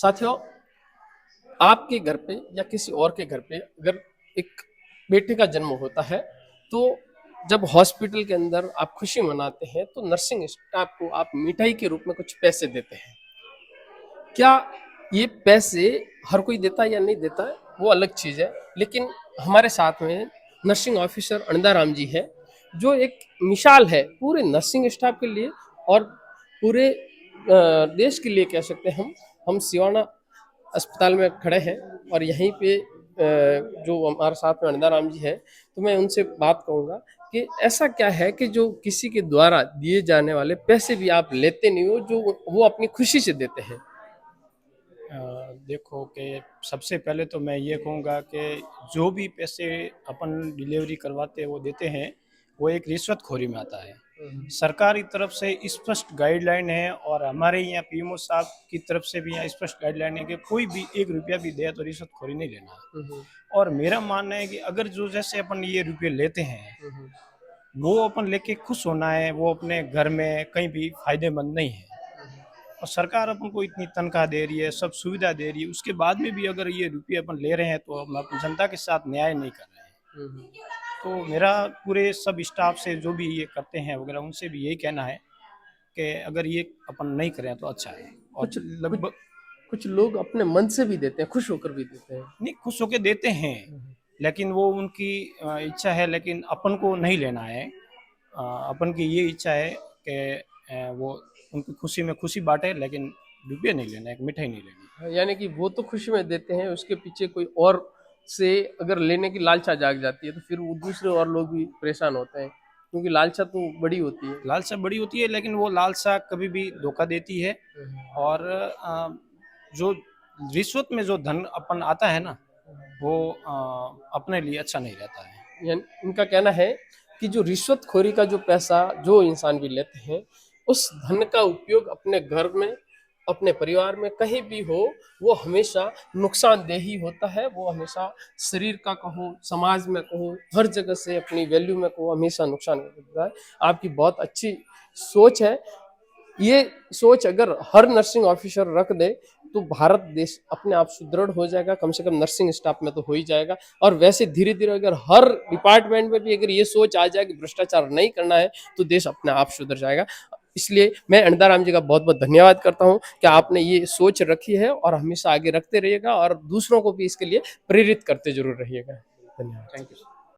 साथियों, आपके घर पे या किसी और के घर पे अगर एक बेटे का जन्म होता है, तो जब हॉस्पिटल के अंदर आप खुशी मनाते हैं, तो नर्सिंग स्टाफ को आप मिठाई के रूप में कुछ पैसे देते हैं। क्या ये पैसे हर कोई देता है या नहीं देता है, वो अलग चीज़ है। लेकिन हमारे साथ में नर्सिंग ऑफिसर अनंदाराम जी है, जो एक मिसाल है पूरे नर्सिंग स्टाफ के लिए और पूरे देश के लिए कह सकते हैं। हम सिवाना अस्पताल में खड़े हैं और यहीं पे जो हमारे साथ में अनंदाराम जी है, तो मैं उनसे बात करूंगा कि ऐसा क्या है कि जो किसी के द्वारा दिए जाने वाले पैसे भी आप लेते नहीं हो, जो वो अपनी खुशी से देते हैं। देखो कि सबसे पहले तो मैं ये कहूँगा कि जो भी पैसे अपन डिलीवरी करवाते हैं वो देते हैं, वो एक रिश्वतखोरी में आता है। सरकार की तरफ से स्पष्ट गाइडलाइन है और हमारे यहाँ पीएमओ साहब की तरफ से भी यहाँ स्पष्ट गाइडलाइन है कि कोई भी 1 रुपया भी दे तो रिश्वतखोरी नहीं लेना है। और मेरा मानना है कि अगर जो जैसे अपन ये रुपये लेते हैं वो अपन लेके खुश होना है, वो अपने घर में कहीं भी फायदेमंद नहीं है। और सरकार अपन को इतनी तनख्वाह दे रही है, सब सुविधा दे रही है, उसके बाद में भी अगर ये रुपये अपन ले रहे हैं तो हम अपनी जनता के साथ न्याय नहीं कर रहे हैं। तो मेरा पूरे सब स्टाफ से जो भी ये करते हैं वगैरह उनसे भी यही कहना है कि अगर ये अपन नहीं करें तो अच्छा है। और कुछ कुछ लगभग कुछ लोग अपने मन से भी देते हैं, खुश होकर भी देते हैं। नहीं, खुश होके देते हैं, लेकिन वो उनकी इच्छा है, लेकिन अपन को नहीं लेना है। अपन की ये इच्छा है कि वो उनकी खुशी में खुशी बांटे, लेकिन रुपये नहीं लेना है, एक मिठाई नहीं लेनी। हाँ, यानी कि वो तो खुशी में देते हैं, उसके पीछे कोई और से अगर लेने की लालसा जाग जाती है, तो फिर वो दूसरे और लोग भी परेशान होते हैं, क्योंकि लालसा तो बड़ी होती है। लालसा बड़ी होती है, लेकिन वो लालसा कभी भी धोखा देती है। और जो रिश्वत में जो धन अपन आता है ना, वो अपने लिए अच्छा नहीं रहता है। यानी इनका कहना है कि जो रिश्वतखोरी का जो पैसा जो इंसान भी लेते हैं, उस धन का उपयोग अपने घर में, अपने परिवार में कहीं भी हो, वो हमेशा नुकसानदेह ही होता है। वो हमेशा शरीर का कहो, समाज में कहो, हर जगह से अपनी वैल्यू में कहो, हमेशा नुकसान होता है। आपकी बहुत अच्छी सोच है। ये सोच अगर हर नर्सिंग ऑफिसर रख दे, तो भारत देश अपने आप सुदृढ़ हो जाएगा, कम से कम नर्सिंग स्टाफ में तो हो ही जाएगा। और वैसे धीरे धीरे अगर हर डिपार्टमेंट में भी अगर ये सोच आ जाए कि भ्रष्टाचार नहीं करना है, तो देश अपने आप सुधर जाएगा। इसलिए मैं अनंदाराम जी का बहुत बहुत धन्यवाद करता हूँ कि आपने ये सोच रखी है और हमेशा आगे रखते रहिएगा और दूसरों को भी इसके लिए प्रेरित करते जरूर रहिएगा। धन्यवाद। Thank you.